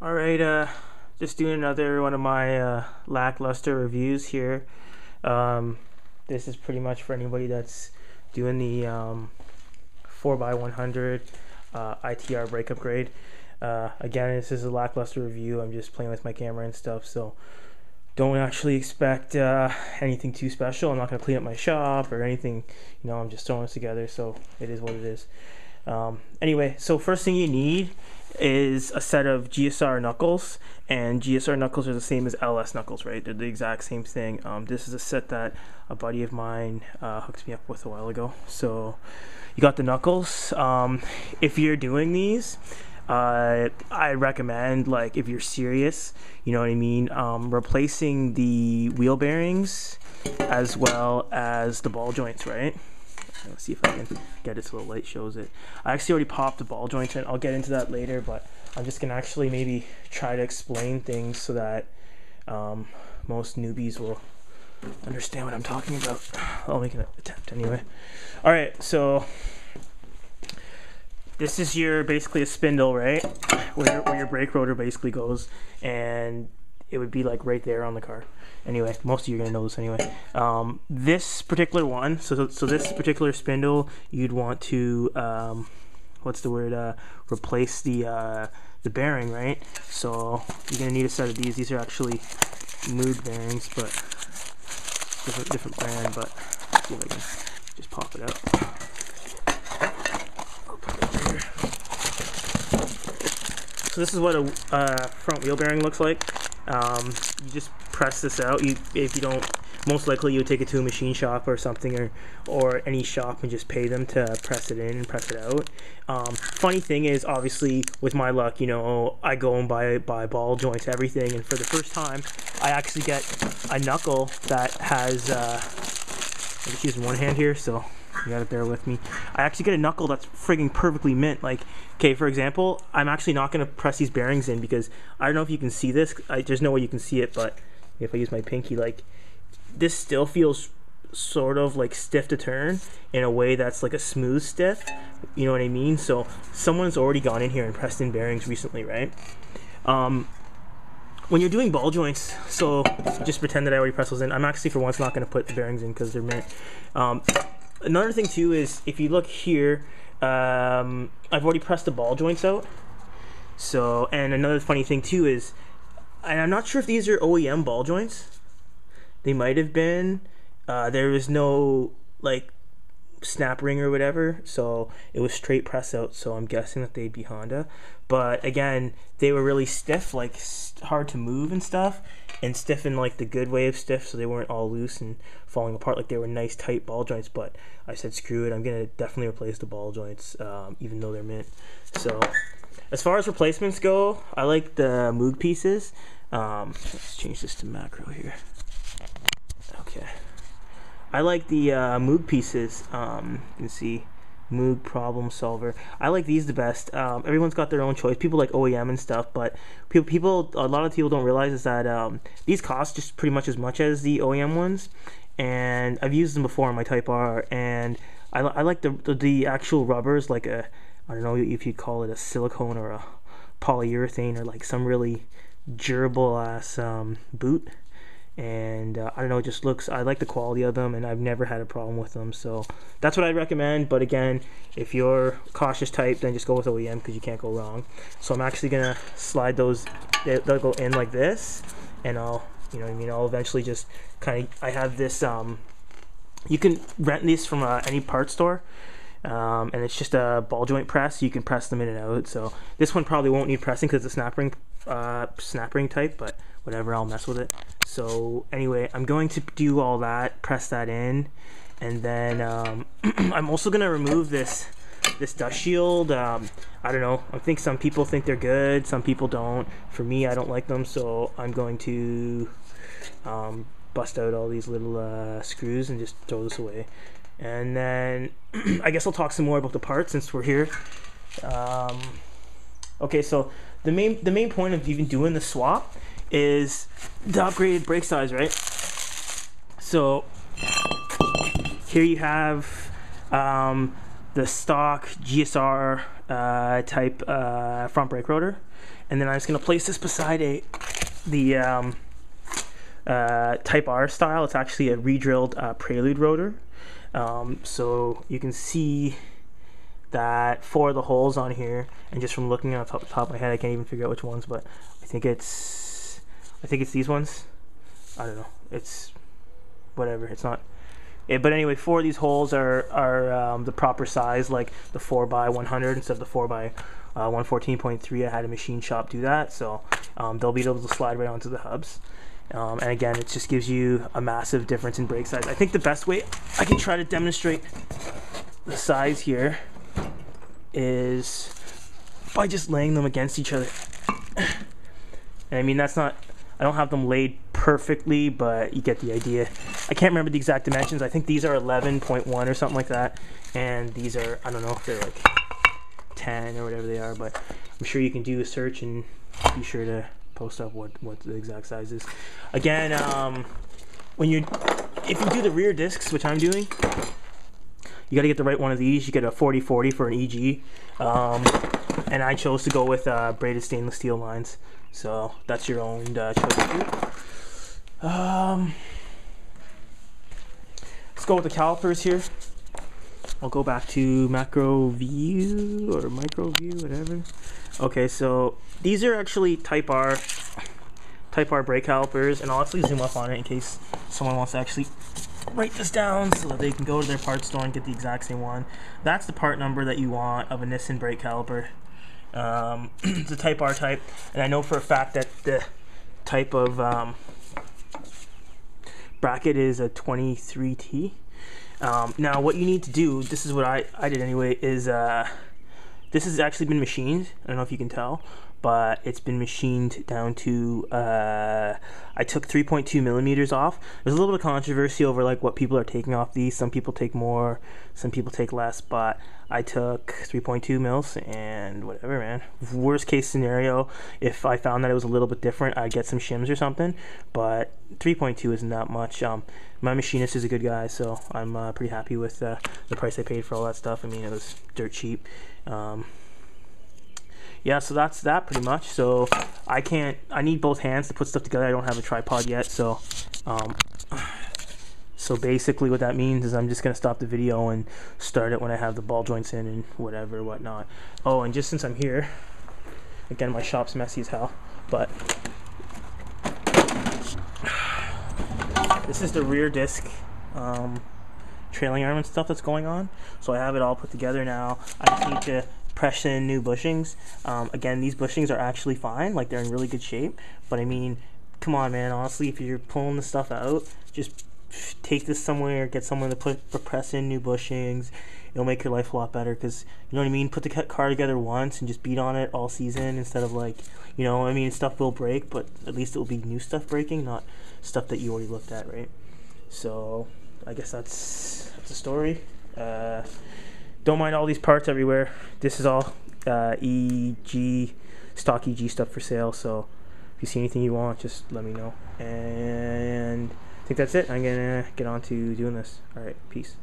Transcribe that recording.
Alright, just doing another one of my lackluster reviews here. This is pretty much for anybody that's doing the 4x100 ITR brake upgrade. Again, this is a lackluster review. I'm just playing with my camera and stuff, so don't actually expect anything too special. I'm not going to clean up my shop or anything. You know, I'm just throwing this together, so it is what it is. Anyway, so first thing you need is a set of Gsr Knuckles, and Gsr Knuckles are the same as LS Knuckles, right? They're the exact same thing. This is a set that a buddy of mine hooked me up with a while ago. So you got the Knuckles. If you're doing these, I recommend, like, if you're serious, you know what I mean, replacing the wheel bearings as well as the ball joints, right? Let's see if I can get it so the light shows it. I actually already popped the ball joints in. I'll get into that later, but I'm just gonna actually maybe try to explain things so that most newbies will understand what I'm talking about. I'll make an attempt anyway. All right, so this is basically a spindle, right? Where your brake rotor basically goes, and it would be like right there on the car. Anyway, most of you are gonna know this anyway. This particular one, so this particular spindle, you'd want to replace the bearing, right? So you're gonna need a set of these. These are actually Moog bearings, but different brand. But let's see if I can just pop it out. So this is what a front wheel bearing looks like. You just press this out. If you don't, most likely you would take it to a machine shop or something, or any shop, and just pay them to press it in and press it out. Funny thing is, obviously, with my luck, you know, I go and buy ball joints, everything, and for the first time, I actually get a knuckle that has. I'm just using one hand here, so you gotta bear with me. I actually get a knuckle that's frigging perfectly mint. Like, okay, for example, I'm actually not gonna press these bearings in because I don't know if you can see this. There's no way you can see it, but if I use my pinky, like, this still feels sort of like stiff to turn in a way that's like a smooth stiff. You know what I mean? So someone's already gone in here and pressed in bearings recently, right? When you're doing ball joints, so just pretend that I already pressed those in. I'm actually for once not gonna put the bearings in because they're mint. Another thing too is, if you look here, I've already pressed the ball joints out. So, and another funny thing too is, and I'm not sure if these are OEM ball joints. They might have been. There was no like snap ring or whatever, so it was straight press out. So I'm guessing that they'd be Honda. But again, they were really stiff, like hard to move and stuff, and stiff in like the good way of stiff, so they weren't all loose and falling apart. Like, they were nice tight ball joints. But I said, screw it, I'm gonna definitely replace the ball joints, even though they're mint. So as far as replacements go, I like the Moog pieces. Let's change this to macro here. Okay, I like the Moog pieces. You can see Moog Problem Solver. I like these the best. Everyone's got their own choice. People like OEM and stuff, but a lot of people don't realize is that these cost just pretty much as much as the OEM ones, and I've used them before on my Type R, and I like the actual rubbers, like I don't know if you'd call it a silicone or a polyurethane, or like some really durable ass boot. And I don't know, it just looks, I like the quality of them, and I've never had a problem with them, so that's what I'd recommend. But again, if you're cautious type, then just go with OEM because you can't go wrong. So I'm actually gonna slide those, they'll go in like this, and I'll, you know what I mean, I'll eventually just kind of, I have this, you can rent these from any part store, and it's just a ball joint press. You can press them in and out. So this one probably won't need pressing because it's a snap ring type, but whatever, I'll mess with it. So anyway, I'm going to do all that, press that in, and then I'm also gonna remove this dust shield. I don't know, I think some people think they're good, some people don't. For me, I don't like them, so I'm going to bust out all these little screws and just throw this away. And then I guess I'll talk some more about the parts since we're here. Okay, so the main point of even doing the swap is the upgraded brake size, right? So here you have the stock Gsr type front brake rotor, and then I'm just gonna place this beside the Type R style. It's actually a re-drilled Prelude rotor. So you can see that 4 of the holes on here, and just from looking at the top of my head, I can't even figure out which ones, but I think it's these ones. I don't know. It's whatever. It's not. But anyway, 4 of these holes are the proper size, like the 4x100 instead of the 4x114.3. I had a machine shop do that, so they'll be able to slide right onto the hubs. And again, it just gives you a massive difference in brake size. I think the best way I can try to demonstrate the size here is by just laying them against each other. And I mean, that's not, I don't have them laid perfectly, but you get the idea. I can't remember the exact dimensions. I think these are 11.1 or something like that, and these are, I don't know if they're like 10 or whatever they are, but I'm sure you can do a search and be sure to post up what the exact size is. Again, if you do the rear discs, which I'm doing, you got to get the right one of these. You get a 40/40 for an EG, and I chose to go with braided stainless steel lines. So that's your own choice too. Let's go with the calipers here. I'll go back to macro view or micro view, whatever. Okay, so these are actually Type R brake calipers, and I'll actually zoom up on it in case someone wants to actually write this down so that they can go to their parts store and get the exact same one. That's the part number that you want of a Nissan brake caliper. It's a Type R type, and I know for a fact that the type of bracket is a 23T. Now what you need to do, this is what I did anyway, is this has actually been machined. I don't know if you can tell, but it's been machined down to I took 3.2 millimeters off. There's a little bit of controversy over like what people are taking off these. Some people take more, some people take less, but I took 3.2 mils and whatever, man. Worst case scenario, if I found that it was a little bit different, I'd get some shims or something, but 3.2 isn't that much. My machinist is a good guy, so I'm pretty happy with the price I paid for all that stuff. I mean, it was dirt cheap. Yeah, so that's that pretty much. So I need both hands to put stuff together. I don't have a tripod yet, so so basically what that means is I'm just gonna stop the video and start it when I have the ball joints in and whatnot. Oh, and just since I'm here, again, my shop's messy as hell, but this is the rear disc trailing arm and stuff that's going on. So I have it all put together now. I just need to press in new bushings. Again, these bushings are actually fine, like they're in really good shape, but I mean, come on, man, honestly, if you're pulling the stuff out, just take this somewhere, get someone to press in new bushings. It'll make your life a lot better, because, you know what I mean, put the car together once and just beat on it all season instead of, like, you know, I mean, stuff will break, but at least it will be new stuff breaking, not stuff that you already looked at, right? So I guess that's the story. Don't mind all these parts everywhere. This is all stock EG stuff for sale, so if you see anything you want, just let me know. And I think that's it. I'm gonna get on to doing this. All right, peace.